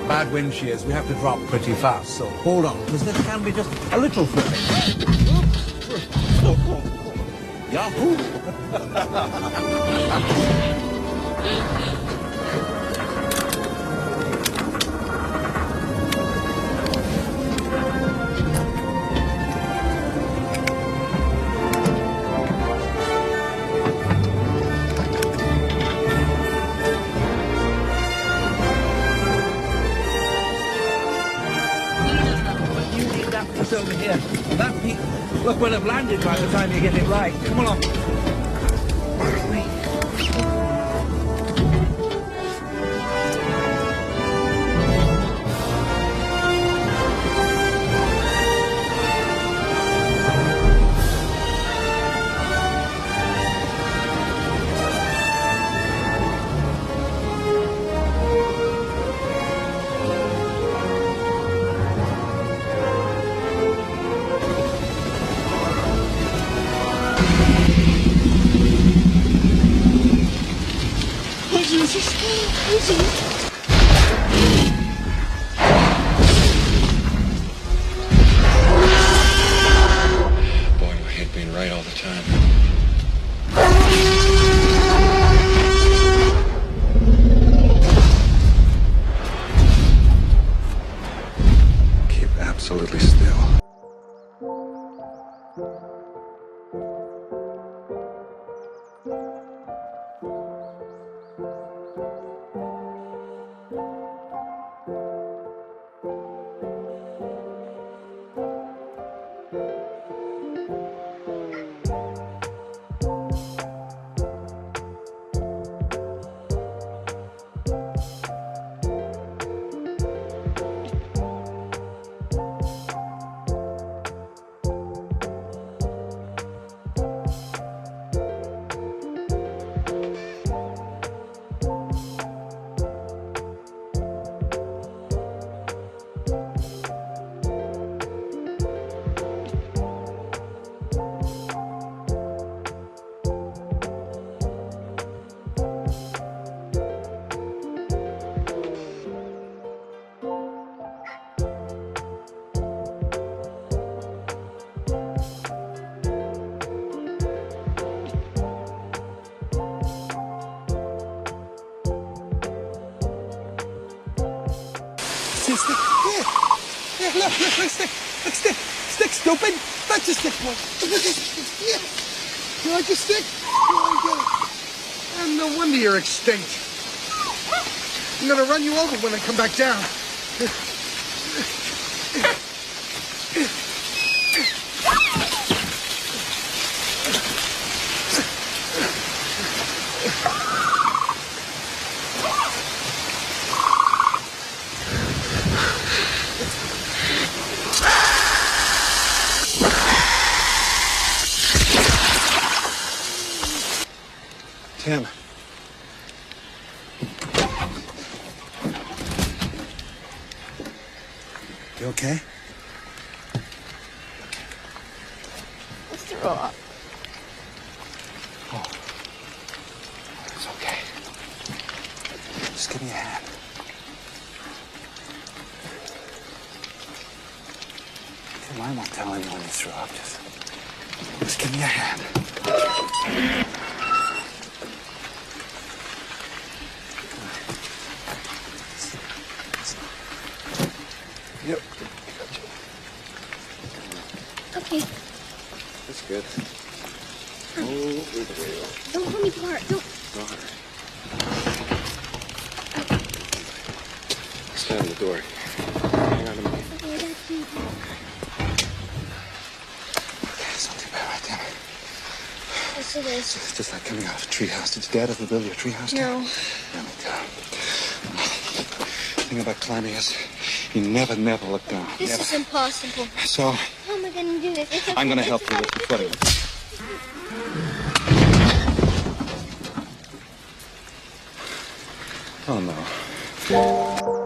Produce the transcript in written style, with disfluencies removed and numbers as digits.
Bad wind shears, we have to drop pretty fast, so hold on, because this can be just a little flipping. Yahoo! Over here. That peak, look where I've landed by the time you get it right. Come along. Absolutely still. Stick. Yeah, look, stick, stupid. That's a stick, boy. Yeah. You like your stick? I get it. And no wonder you're extinct. I'm gonna run you over when I come back down. Tim. You okay? Let's throw up. Oh. It's okay. Just give me a hand. Tim, I won't tell anyone you threw up. Just give me a hand. Yep. Okay. That's good. Over the rail. Don't pull me too hard. Don't. All right. Stand on the door. Hang on to me. Okay, I got you. Okay, it's not too bad right there. Yes, it is. It's just like coming out of a treehouse. Did your dad ever build you a treehouse? No. Damn it. The thing about climbing is you never look down. This Never. is impossible. So, How am I going to do this? It's I'm going to it's help you with the footing. Oh, no.